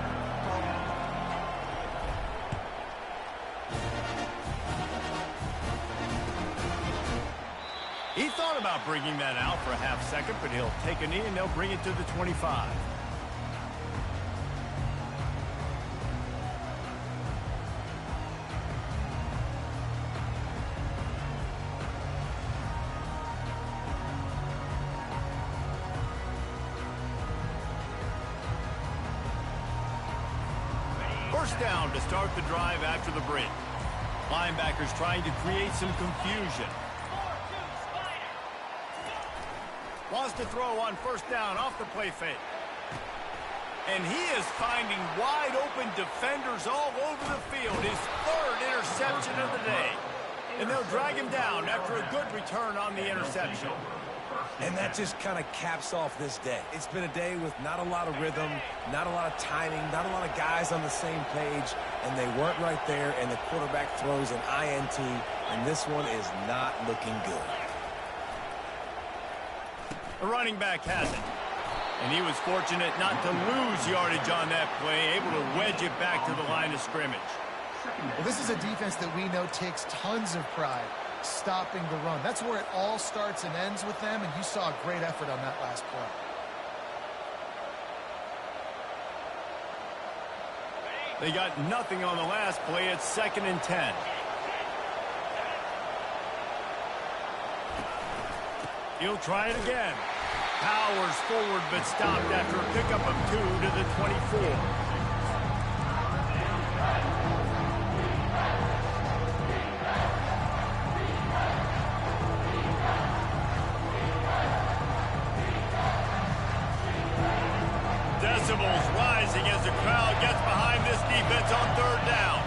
He thought about bringing that out for a half second, but he'll take a knee and they'll bring it to the 25. First down to start the drive after the break. Linebackers trying to create some confusion. Wants to throw on first down off the play fake. And he is finding wide open defenders all over the field. His 3rd interception of the day. And they'll drag him down after a good return on the interception. And that just kind of caps off this day. It's been a day with not a lot of rhythm, not a lot of timing, not a lot of guys on the same page, and they weren't right there, and the quarterback throws an INT, and this one is not looking good. The running back has it. And he was fortunate not to lose yardage on that play, able to wedge it back to the line of scrimmage. Well, this is a defense that we know takes tons of pride stopping the run. That's where it all starts and ends with them, and you saw a great effort on that last play. They got nothing on the last play. It's 2nd and 10. He'll try it again. Powers forward, but stopped after a pickup of 2 to the 24. Decibels rising as the crowd gets behind this defense on 3rd down.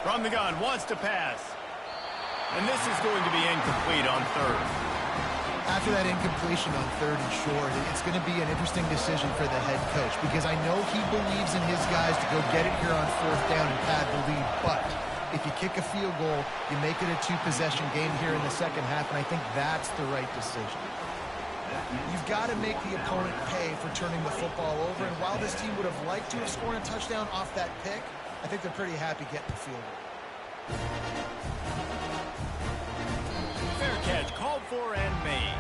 From the gun, wants to pass. And this is going to be incomplete on 3rd. After that incompletion on 3rd and short, it's going to be an interesting decision for the head coach, because I know he believes in his guys to go get it here on 4th down and pad the lead, but if you kick a field goal, you make it a 2-possession game here in the second half, and I think that's the right decision. You've got to make the opponent pay for turning the football over, and while this team would have liked to have scored a touchdown off that pick, I think they're pretty happy getting the field goal. Fair catch called for and made.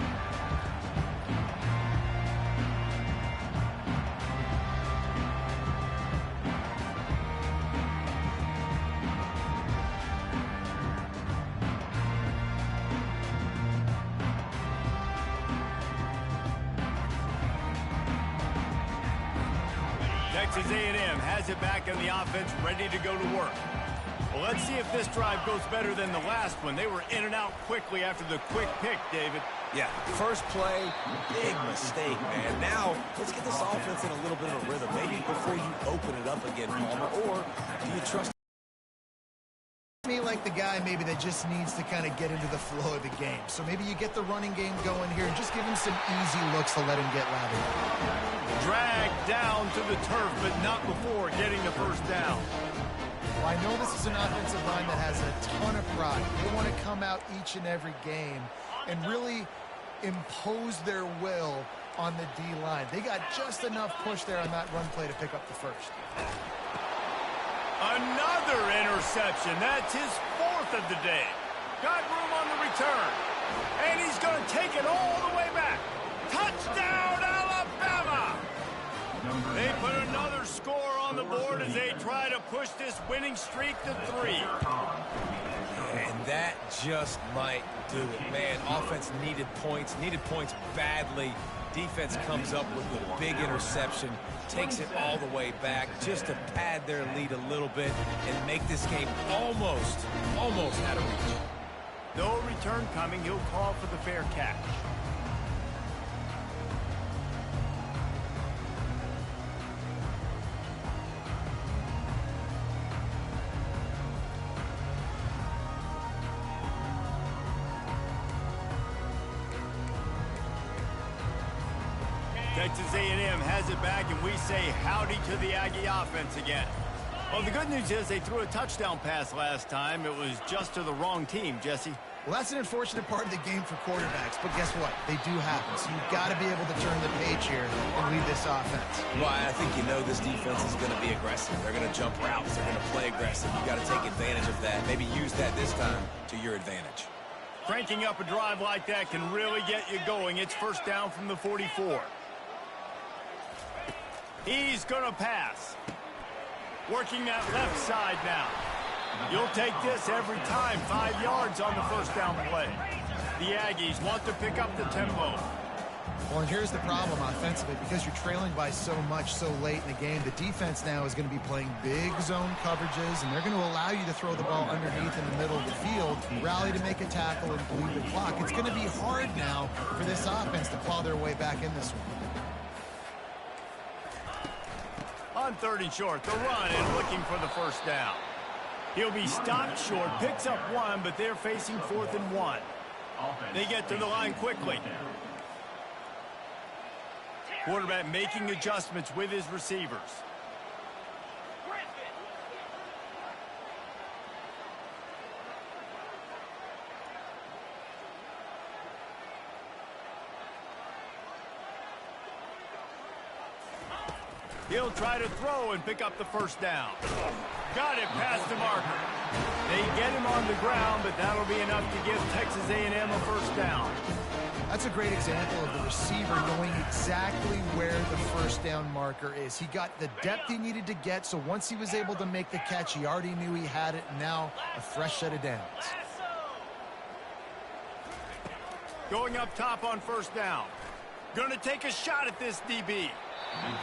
Texas A&M has it back in the offense, ready to go to work. Well, let's see if this drive goes better than the last one. They were in and out quickly after the quick pick, David. Yeah, first play, big mistake, man. Now, let's get this offense in a little bit of a rhythm. Maybe before you open it up again, Palmer, or do you trust Me like the guy maybe that just needs to kind of get into the flow of the game. So maybe you get the running game going here and just give him some easy looks to let him get lathered. Dragged down to the turf, but not before getting the first down. Well, I know this is an offensive line that has a ton of pride. They want to come out each and every game and really impose their will on the D-line. They got just enough push there on that run play to pick up the first. Another interception. That's his 4th of the day. Got room on the return. And he's going to take it all the way back. Touchdown, Alabama! They put another score on the board as they try to push this winning streak to 3. And that just might do it. Man, offense needed points badly. Defense comes up with a big interception, takes it all the way back just to pad their lead a little bit and make this game almost out of reach. No return coming. He'll call for the fair catch. Texas A&M has it back, and we say howdy to the Aggie offense again. Well, the good news is they threw a touchdown pass last time. It was just to the wrong team, Jesse. Well, that's an unfortunate part of the game for quarterbacks, but guess what? They do happen, so you've got to be able to turn the page here and lead this offense. Well, I think you know this defense is going to be aggressive. They're going to jump routes. They're going to play aggressive. You've got to take advantage of that. Maybe use that this time to your advantage. Cranking up a drive like that can really get you going. It's first down from the 44. He's going to pass. Working that left side now. You'll take this every time. 5 yards on the first down play. The Aggies want to pick up the tempo. Well, and here's the problem offensively. Because you're trailing by so much so late in the game, the defense now is going to be playing big zone coverages, and they're going to allow you to throw the ball underneath in the middle of the field, rally to make a tackle, and bleed the clock. It's going to be hard now for this offense to claw their way back in this one. On 3rd and short, the run and looking for the first down. He'll be stopped short, picks up 1, but they're facing 4th and 1. They get to the line quickly. Quarterback making adjustments with his receivers. He'll try to throw and pick up the first down. Got it past the marker. They get him on the ground, but that'll be enough to give Texas A&M a first down. That's a great example of the receiver knowing exactly where the first down marker is. He got the depth he needed to get, so once he was able to make the catch, he already knew he had it, and now a fresh set of downs. Going up top on first down. Going to take a shot at this DB.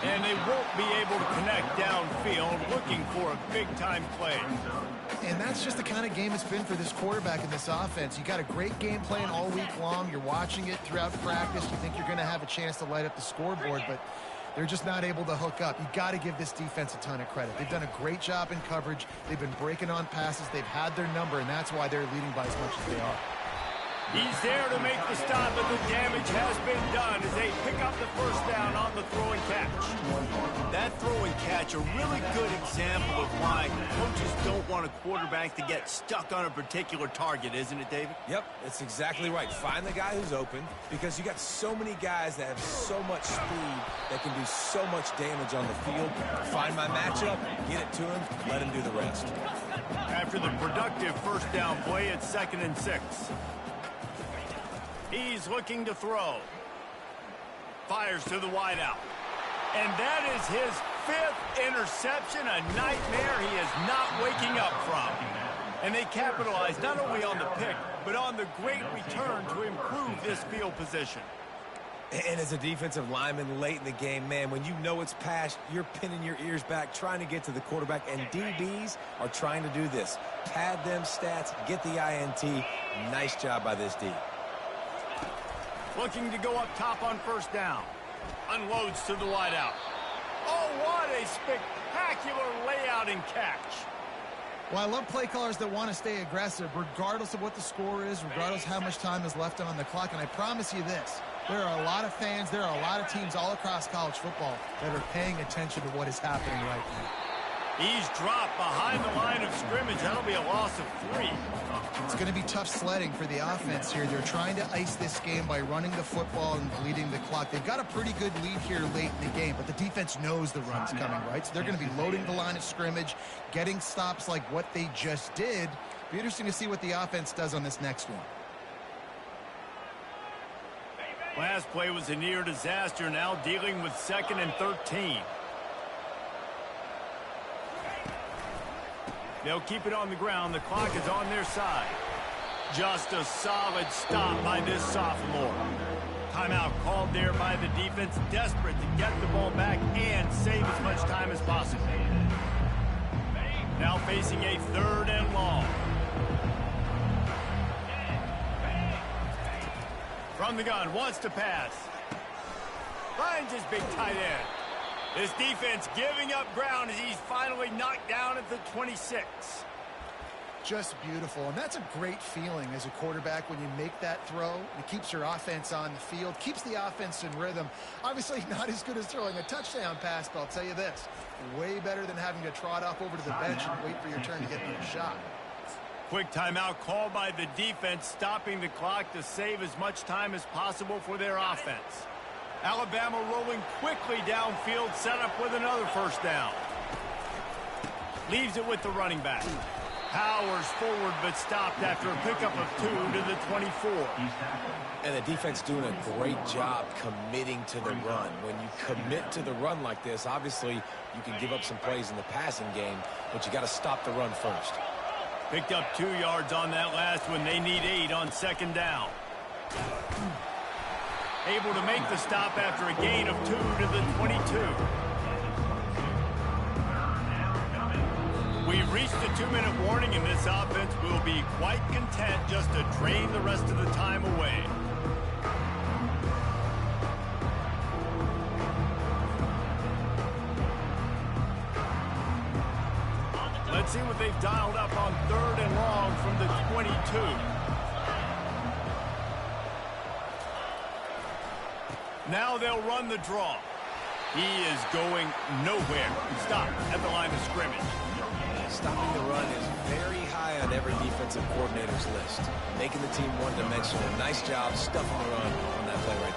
And they won't be able to connect downfield, looking for a big-time play. And that's just the kind of game it's been for this quarterback in this offense. You got a great game plan all week long. You're watching it throughout practice. You think you're going to have a chance to light up the scoreboard, but they're just not able to hook up. You got to give this defense a ton of credit. They've done a great job in coverage. They've been breaking on passes. They've had their number, and that's why they're leading by as much as they are. He's there to make the stop, but the damage has been done as they pick up the first down on the throw and catch. That throw and catch, a really good example of why coaches don't want a quarterback to get stuck on a particular target, isn't it, David? Yep, it's exactly right. Find the guy who's open, because you got so many guys that have so much speed that can do so much damage on the field. Find my matchup, get it to him, let him do the rest. After the productive first down play, it's 2nd and 6. He's looking to throw. Fires to the wideout. And that is his 5th interception, a nightmare he is not waking up from. And they capitalize not only on the pick, but on the great return to improve this field position. And as a defensive lineman late in the game, man, when you know it's passed, you're pinning your ears back, trying to get to the quarterback, and DBs are trying to do this. Pad them stats, get the INT. Nice job by this D. Looking to go up top on first down. Unloads to the wideout. Oh, what a spectacular layout and catch. Well, I love play callers that want to stay aggressive, regardless of what the score is, regardless how much time is left on the clock. And I promise you this, there are a lot of fans, there are a lot of teams all across college football that are paying attention to what is happening right now. He's dropped behind the line of scrimmage. That'll be a loss of 3. It's going to be tough sledding for the offense here. They're trying to ice this game by running the football and bleeding the clock. They've got a pretty good lead here late in the game, but the defense knows the run's coming, right? So they're going to be loading the line of scrimmage, getting stops like what they just did. Be interesting to see what the offense does on this next one. Last play was a near disaster, now dealing with 2nd and 13. They'll keep it on the ground. The clock is on their side. Just a solid stop by this sophomore. Timeout called there by the defense, desperate to get the ball back and save as much time as possible. Now facing a 3rd and long. From the gun, wants to pass. Finds his big tight end. This defense giving up ground as he's finally knocked down at the 26. Just beautiful, and that's a great feeling as a quarterback when you make that throw. It keeps your offense on the field, keeps the offense in rhythm. Obviously not as good as throwing a touchdown pass, but I'll tell you this, way better than having to trot up over to the bench and wait for your turn to get another shot. Quick timeout called by the defense, stopping the clock to save as much time as possible for their offense. Alabama rolling quickly downfield, set up with another 1st down. Leaves it with the running back. Powers forward, but stopped after a pickup of 2 to the 24. And the defense doing a great job committing to the run. When you commit to the run like this, obviously you can give up some plays in the passing game, but you got to stop the run first. Picked up 2 yards on that last one. They need 8 on 2nd down. Able to make the stop after a gain of 2 to the 22. We've reached the 2-minute warning, and this offense will be quite content just to drain the rest of the time away. Let's see what they've dialed up on 3rd and long from the 22. Now they'll run the draw. He is going nowhere. Stop at the line of scrimmage. Stopping the run is very high on every defensive coordinator's list. Making the team one-dimensional. Nice job stuffing the run on that play right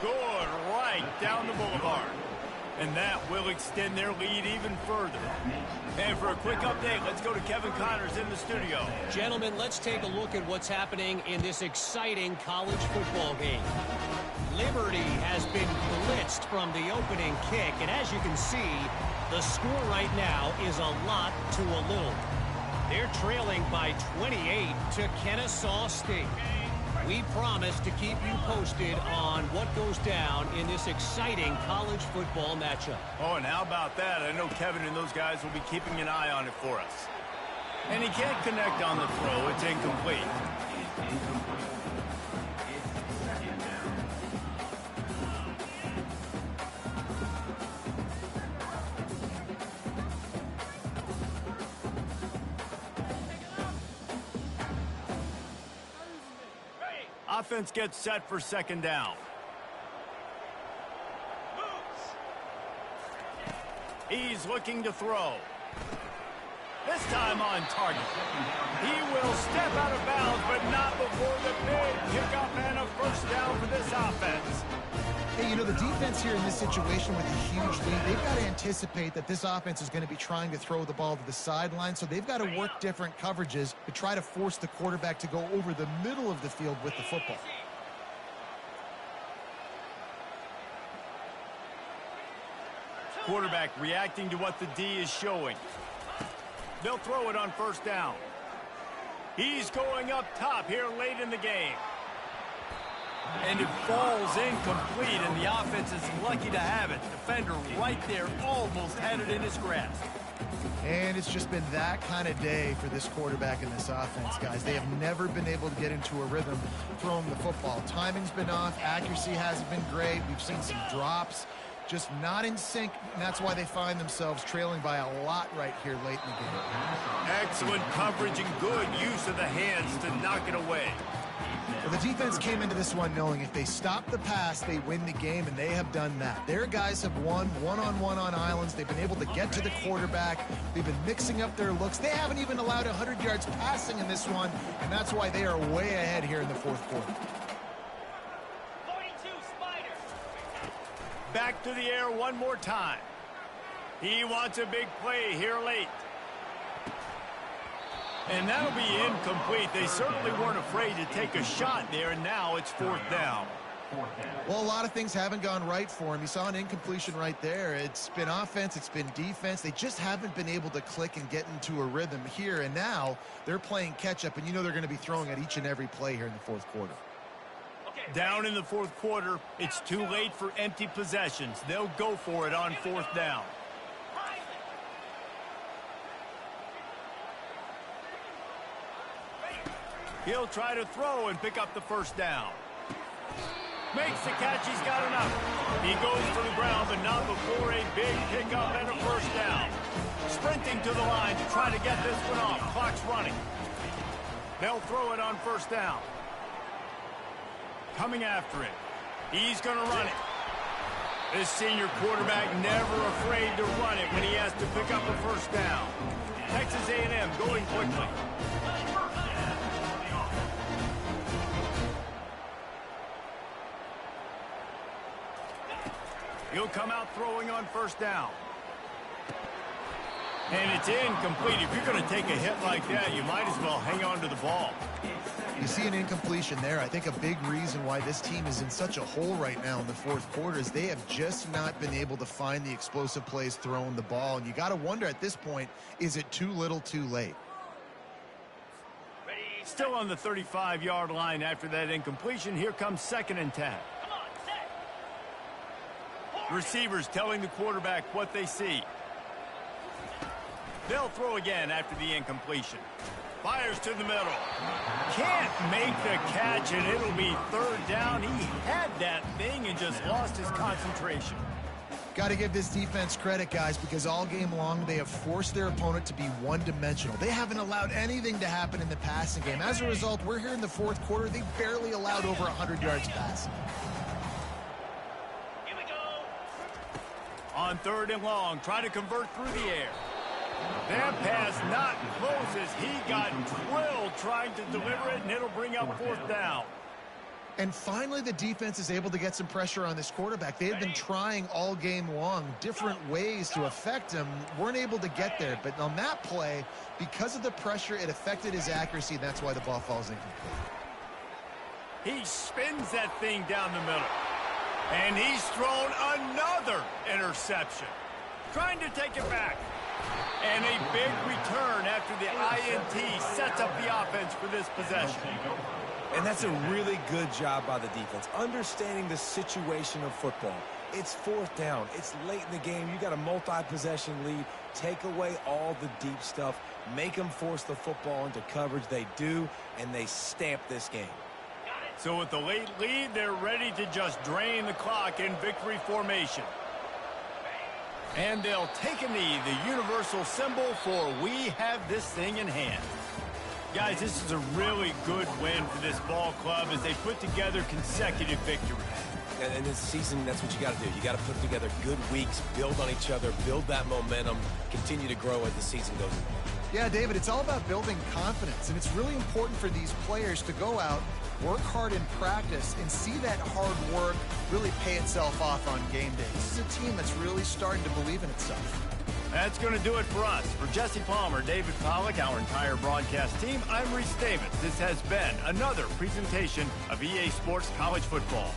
there. Good right down the boulevard. And that will extend their lead even further. And for a quick update, let's go to Kevin Connors in the studio. Gentlemen, let's take a look at what's happening in this exciting college football game. Liberty has been blitzed from the opening kick, and as you can see, the score right now is a lot to a little. They're trailing by 28 to Kennesaw State. We promise to keep you posted on what goes down in this exciting college football matchup. Oh, and how about that? I know Kevin and those guys will be keeping an eye on it for us. And he can't connect on the throw. It's incomplete. Offense gets set for 2nd down. He's looking to throw. This time on target. He will step out of bounds, but not before the big pickup and a 1st down for this offense. Hey, you know, the defense here in this situation with a huge lead, they've got to anticipate that this offense is going to be trying to throw the ball to the sideline, so they've got to work different coverages to try to force the quarterback to go over the middle of the field with the football. Quarterback reacting to what the D is showing. They'll throw it on 1st down. He's going up top here late in the game. And it falls incomplete, and the offense is lucky to have it. Defender right there almost had it in his grasp. And it's just been that kind of day for this quarterback and this offense, guys. They have never been able to get into a rhythm throwing the football. Timing's been off. Accuracy hasn't been great. We've seen some drops. Just not in sync, and that's why they find themselves trailing by a lot right here late in the game. Excellent coverage and good use of the hands to knock it away. Well, the defense came into this one knowing if they stop the pass, they win the game, and they have done that. Their guys have won one-on-one on islands. They've been able to get to the quarterback. They've been mixing up their looks. They haven't even allowed 100 yards passing in this one, and that's why they are way ahead here in the fourth quarter. Back to the air one more time. He wants a big play here late. And that'll be incomplete. They certainly weren't afraid to take a shot there, and now it's fourth down. Well, a lot of things haven't gone right for him. You saw an incompletion right there. It's been offense, it's been defense. They just haven't been able to click and get into a rhythm here, and now they're playing catch-up, and you know they're going to be throwing at each and every play here in the fourth quarter. Down in the fourth quarter, it's too late for empty possessions. They'll go for it on fourth down. He'll try to throw and pick up the first down. Makes the catch. He's got enough. He goes to the ground, but not before a big pickup and a first down. Sprinting to the line to try to get this one off. Clock's running. They'll throw it on first down. Coming after it. He's going to run it. This senior quarterback never afraid to run it when he has to pick up a first down. Texas A&M going quickly. He'll come out throwing on first down. And it's incomplete. If you're going to take a hit like that, you might as well hang on to the ball. You see an incompletion there. I think a big reason why this team is in such a hole right now in the fourth quarter is they have just not been able to find the explosive plays throwing the ball. And you got to wonder at this point, is it too little too late? Still on the 35-yard line after that incompletion. Here comes 2nd and 10. Receivers telling the quarterback what they see. They'll throw again after the incompletion. Fires to the middle. Can't make the catch, and it'll be third down. He had that thing and just lost his concentration. Got to give this defense credit, guys, because all game long they have forced their opponent to be one-dimensional. They haven't allowed anything to happen in the passing game. As a result, we're here in the fourth quarter. They barely allowed over 100 yards passing. On 3rd and long, trying to convert through the air. That pass not close as he got drilled trying to deliver it, and it'll bring up 4th down. And finally, the defense is able to get some pressure on this quarterback. They have been trying all game long different ways to affect him. Weren't able to get there, but on that play, because of the pressure, it affected his accuracy, and that's why the ball falls incomplete. He spins that thing down the middle. And he's thrown another interception. Trying to take it back. And a big return after the INT sets up the offense for this possession. And that's a really good job by the defense, understanding the situation of football. It's 4th down. It's late in the game. You got a multi-possession lead. Take away all the deep stuff. Make them force the football into coverage. They do, and they stamp this game. So with the late lead, they're ready to just drain the clock in victory formation. And they'll take a knee, the universal symbol for we have this thing in hand. Guys, this is a really good win for this ball club as they put together consecutive victories. And this season, that's what you got to do. You got to put together good weeks, build on each other, build that momentum, continue to grow as the season goes on. Yeah, David, it's all about building confidence, and it's really important for these players to go out, work hard in practice, and see that hard work really pay itself off on game day. This is a team that's really starting to believe in itself. That's going to do it for us. For Jesse Palmer, David Pollack, our entire broadcast team, I'm Reese Davis. This has been another presentation of EA Sports College Football.